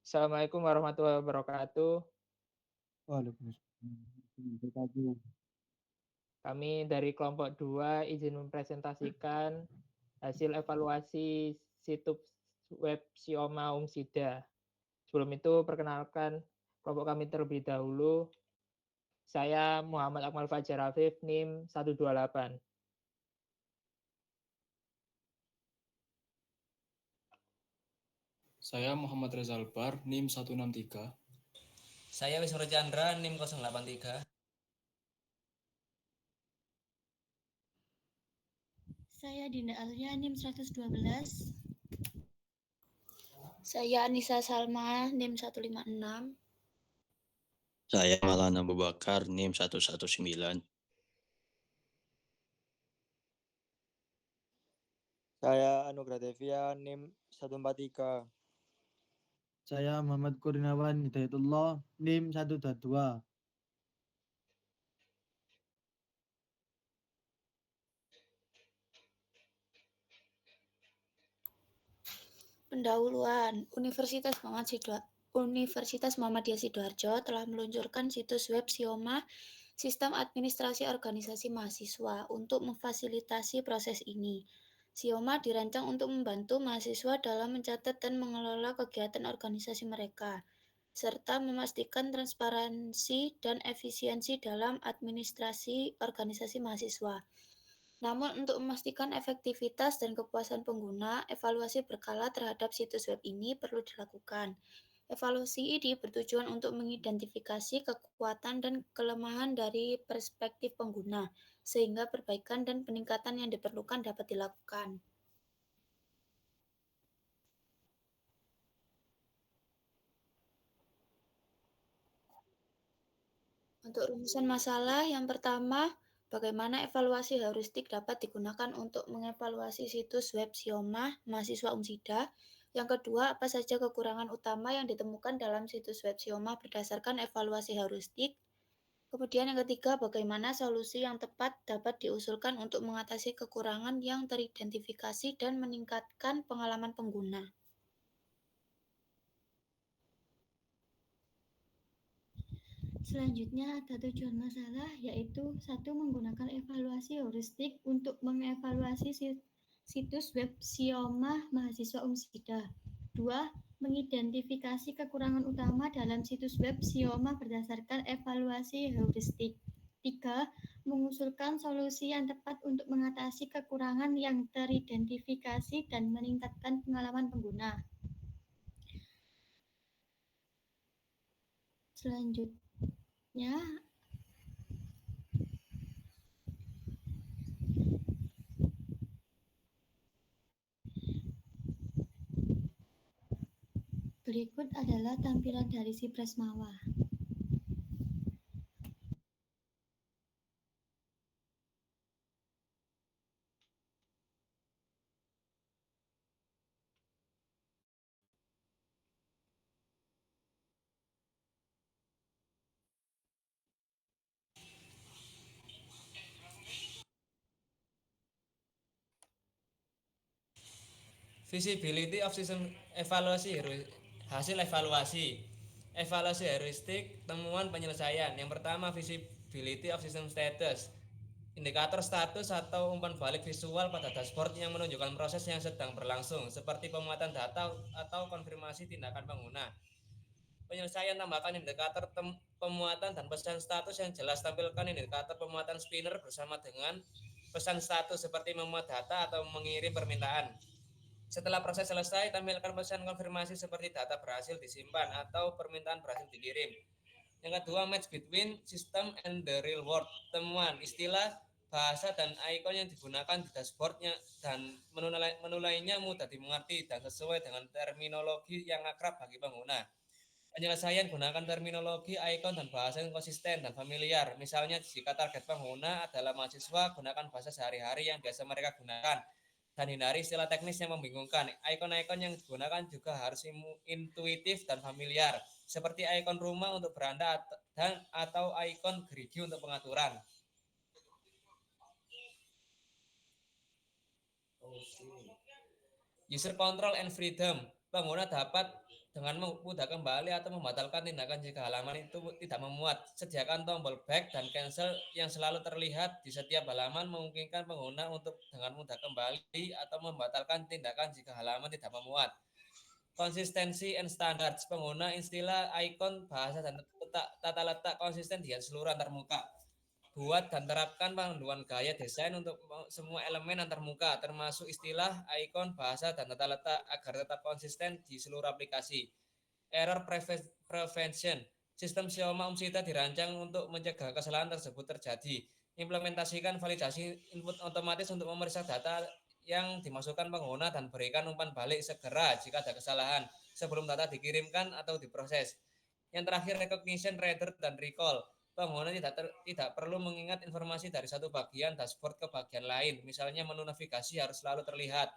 Assalamualaikum warahmatullahi wabarakatuh. Waalaikumsalam. Kami dari kelompok 2 izin mempresentasikan hasil evaluasi situs web Sioma Umsida. Sebelum itu perkenalkan kelompok kami terlebih dahulu. Saya Muhammad Akmal Fajar Afif, NIM 128. Saya Muhammad Reza Albar, NIM 163. Saya Wisnu Chandra, NIM 083. Saya Dinda Alia, NIM 112. Saya Anissa Salma, NIM 156. Saya Maulana Abu Bakar, NIM 119. Saya Anugrah Devia, NIM 143. Saya Muhammad Kurniawan Hidayatullah, NIM 122. Pendahuluan, Universitas Muhammadiyah Sidoarjo telah meluncurkan situs web Sioma, Sistem Administrasi Organisasi Mahasiswa, untuk memfasilitasi proses ini. Sioma dirancang untuk membantu mahasiswa dalam mencatat dan mengelola kegiatan organisasi mereka, serta memastikan transparansi dan efisiensi dalam administrasi organisasi mahasiswa. Namun, untuk memastikan efektivitas dan kepuasan pengguna, evaluasi berkala terhadap situs web ini perlu dilakukan. Evaluasi ini bertujuan untuk mengidentifikasi kekuatan dan kelemahan dari perspektif pengguna, sehingga perbaikan dan peningkatan yang diperlukan dapat dilakukan. Untuk rumusan masalah, yang pertama, bagaimana evaluasi heuristik dapat digunakan untuk mengevaluasi situs web Sioma mahasiswa Umsida. Yang kedua, apa saja kekurangan utama yang ditemukan dalam situs web Sioma berdasarkan evaluasi heuristik. Kemudian yang ketiga, bagaimana solusi yang tepat dapat diusulkan untuk mengatasi kekurangan yang teridentifikasi dan meningkatkan pengalaman pengguna. Selanjutnya ada tujuan masalah, yaitu 1. Menggunakan evaluasi heuristik untuk mengevaluasi situs web Sioma mahasiswa Umsida. 2. Mengidentifikasi kekurangan utama dalam situs web Sioma berdasarkan evaluasi heuristik. 3. Mengusulkan solusi yang tepat untuk mengatasi kekurangan yang teridentifikasi dan meningkatkan pengalaman pengguna. Selanjutnya, berikut adalah tampilan dari si Presmawa. Visibility of system evaluasi hasil evaluasi. Evaluasi heuristik, temuan penyelesaian. Yang pertama, visibility of system status. Indikator status atau umpan balik visual pada dashboard yang menunjukkan proses yang sedang berlangsung, seperti pemuatan data atau konfirmasi tindakan pengguna. Penyelesaian, tambahkan indikator pemuatan dan pesan status yang jelas. Tampilkan indikator pemuatan spinner bersama dengan pesan status seperti memuat data atau mengirim permintaan. Setelah proses selesai, tampilkan pesan konfirmasi seperti data berhasil disimpan atau permintaan berhasil dikirim. Yang kedua, match between system and the real world. Temuan, istilah, bahasa, dan ikon yang digunakan di dashboardnya dan menu lainnya mudah dimengerti dan sesuai dengan terminologi yang akrab bagi pengguna. Penyelesaian, gunakan terminologi, ikon, dan bahasa yang konsisten dan familiar. Misalnya, jika target pengguna adalah mahasiswa, gunakan bahasa sehari-hari yang biasa mereka gunakan. Dan hindari istilah teknis yang membingungkan. Ikon-ikon yang digunakan juga harus intuitif dan familiar, seperti ikon rumah untuk beranda atau ikon gerigi untuk pengaturan. User control and freedom. Pengguna dengan mudah kembali atau membatalkan tindakan jika halaman itu tidak memuat. Sediakan tombol back dan cancel yang selalu terlihat di setiap halaman memungkinkan pengguna untuk dengan mudah kembali atau membatalkan tindakan jika halaman tidak memuat. Konsistensi and standards. Pengguna istilah, ikon, bahasa, dan tata letak konsisten di seluruh antarmuka. Buat dan terapkan panduan gaya desain untuk semua elemen antarmuka, termasuk istilah, ikon, bahasa, dan tata letak agar tetap konsisten di seluruh aplikasi. Error prevention. Sistem Xioma Umsida dirancang untuk mencegah kesalahan tersebut terjadi. Implementasikan validasi input otomatis untuk memeriksa data yang dimasukkan pengguna dan berikan umpan balik segera jika ada kesalahan sebelum data dikirimkan atau diproses. Yang terakhir, recognition, reader, dan recall. Pengguna tidak perlu mengingat informasi dari satu bagian dashboard ke bagian lain. Misalnya menu navigasi harus selalu terlihat.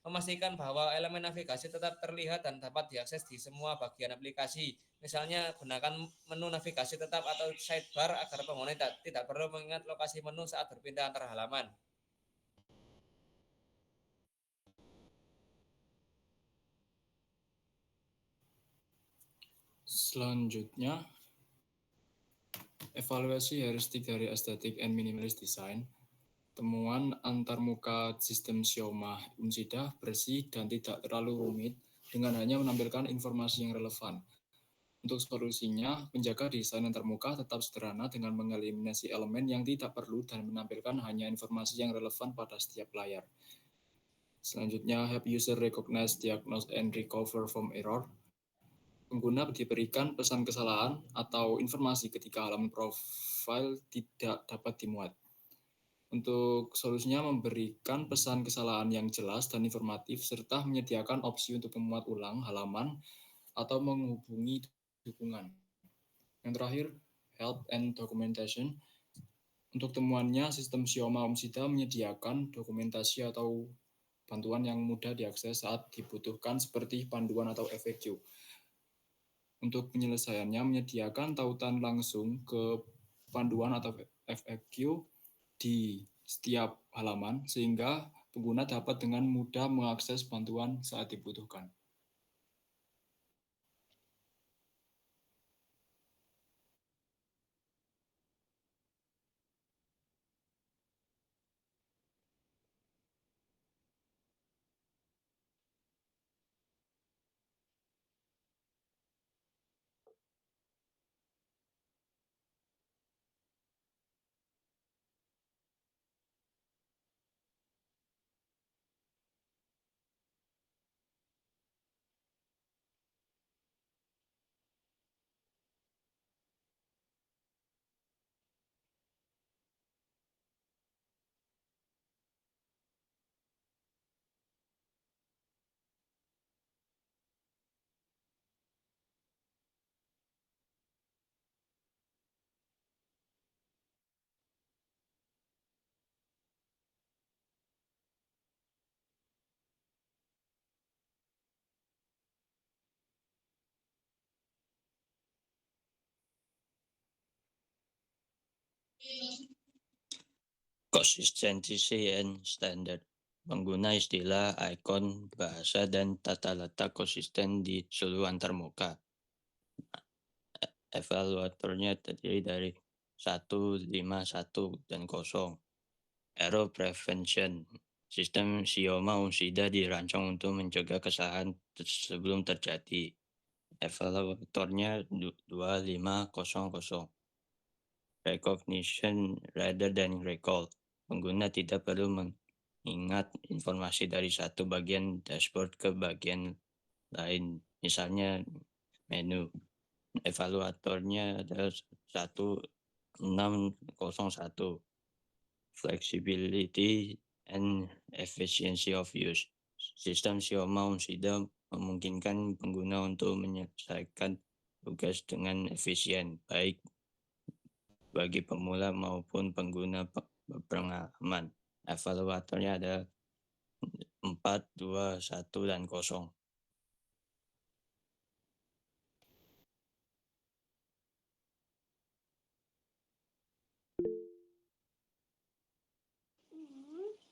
Memastikan bahwa elemen navigasi tetap terlihat dan dapat diakses di semua bagian aplikasi. Misalnya gunakan menu navigasi tetap atau sidebar agar pengguna tidak perlu mengingat lokasi menu saat berpindah antar halaman. Selanjutnya, evaluasi heuristik dari aesthetic and minimalist design. Temuan antarmuka sistem Xioma Umsida bersih dan tidak terlalu rumit dengan hanya menampilkan informasi yang relevan. Untuk solusinya, penjaga desain antarmuka tetap sederhana dengan mengeliminasi elemen yang tidak perlu dan menampilkan hanya informasi yang relevan pada setiap layar. Selanjutnya, help user recognize, diagnose, and recover from error. Pengguna diberikan pesan kesalahan atau informasi ketika halaman profil tidak dapat dimuat. Untuk solusinya memberikan pesan kesalahan yang jelas dan informatif serta menyediakan opsi untuk memuat ulang halaman atau menghubungi dukungan. Yang terakhir, help and documentation. Untuk temuannya, sistem Xioma Umsida menyediakan dokumentasi atau bantuan yang mudah diakses saat dibutuhkan seperti panduan atau FAQ. Untuk penyelesaiannya menyediakan tautan langsung ke panduan atau FAQ di setiap halaman sehingga pengguna dapat dengan mudah mengakses bantuan saat dibutuhkan. Consistency and standard. Pengguna istilah, ikon, bahasa, dan tata letak konsisten di seluruh antarmuka. Evaluatornya terdiri dari 1, 5, 1, dan 0. Error prevention. Sistem Xioma Umsida dirancang untuk mencegah kesalahan sebelum terjadi. Evaluatornya 2500. Recognition rather than recall. Pengguna tidak perlu mengingat informasi dari satu bagian dashboard ke bagian lain, misalnya menu. Evaluatornya adalah 1601. Flexibility and efficiency of use. Sistem Xioma Umsida memungkinkan pengguna untuk menyelesaikan tugas dengan efisien, baik bagi pemula maupun pengguna berpengalaman. Evaluatornya ada 4, 2, 1, dan 0.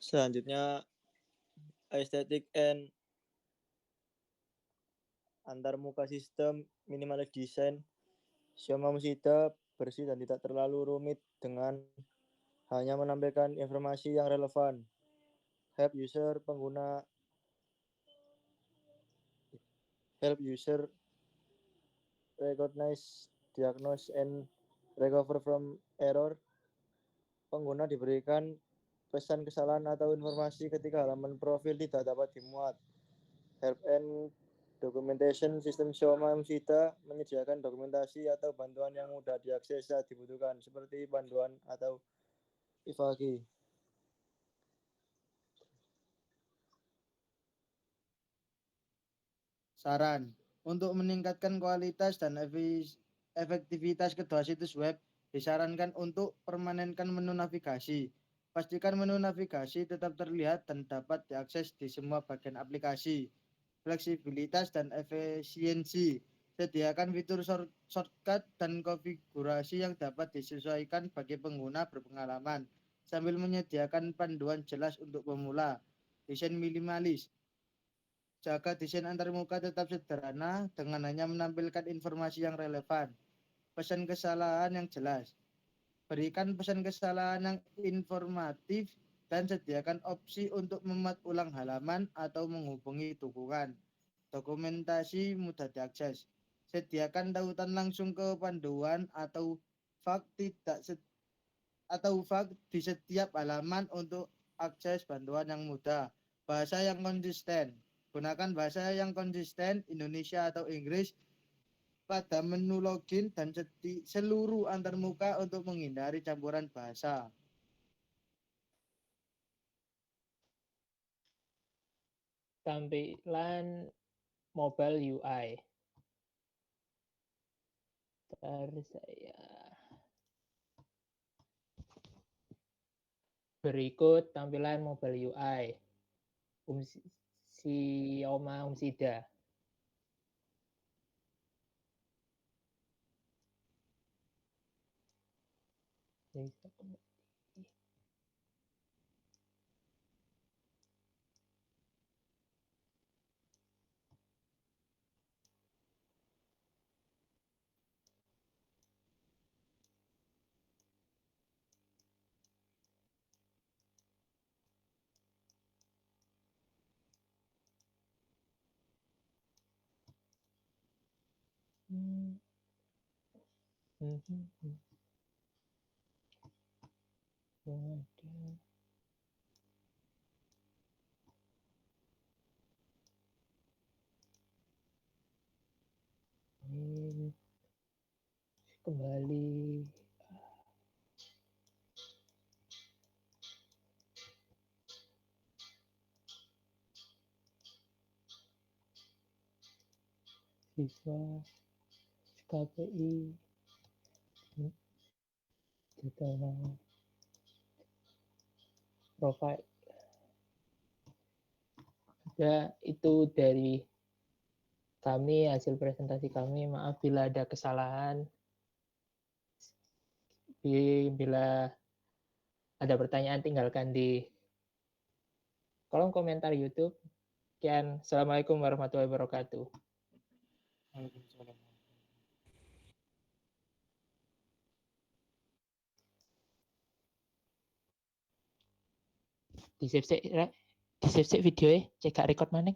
Selanjutnya, aesthetic and antarmuka sistem minimalis desain Xioma Umsida bersih dan tidak terlalu rumit dengan hanya menampilkan informasi yang relevan. Help user recognize, diagnose, and recover from error. Pengguna diberikan pesan kesalahan atau informasi ketika halaman profil tidak dapat dimuat. Help and documentation sistem Xioma Umsida menyediakan dokumentasi atau bantuan yang mudah diakses saat dibutuhkan, seperti panduan atau Ifaki. Saran, untuk meningkatkan kualitas dan efektivitas kedua situs web, disarankan untuk permanenkan menu navigasi. Pastikan menu navigasi tetap terlihat dan dapat diakses di semua bagian aplikasi. Fleksibilitas dan efisiensi. Sediakan fitur shortcut dan konfigurasi yang dapat disesuaikan bagi pengguna berpengalaman, sambil menyediakan panduan jelas untuk pemula. Desain minimalis. Jaga desain antarmuka tetap sederhana dengan hanya menampilkan informasi yang relevan. Pesan kesalahan yang jelas. Berikan pesan kesalahan yang informatif dan sediakan opsi untuk memuat ulang halaman atau menghubungi dukungan. Dokumentasi mudah diakses. Sediakan tautan langsung ke panduan atau FAQ di setiap halaman untuk akses bantuan yang mudah. Bahasa yang konsisten. Gunakan bahasa yang konsisten, Indonesia atau Inggris, pada menu login dan seluruh antarmuka untuk menghindari campuran bahasa. Tampilan mobile UI. Berikut tampilan mobile UI Xioma Umsida. Kembali. Siswa KPI profile. Ya, itu dari kami, hasil presentasi kami. Maaf bila ada kesalahan. Bila ada pertanyaan, tinggalkan di kolom komentar YouTube. Sekian, Assalamualaikum warahmatullahi wabarakatuh. Di save videonya, cek record mana?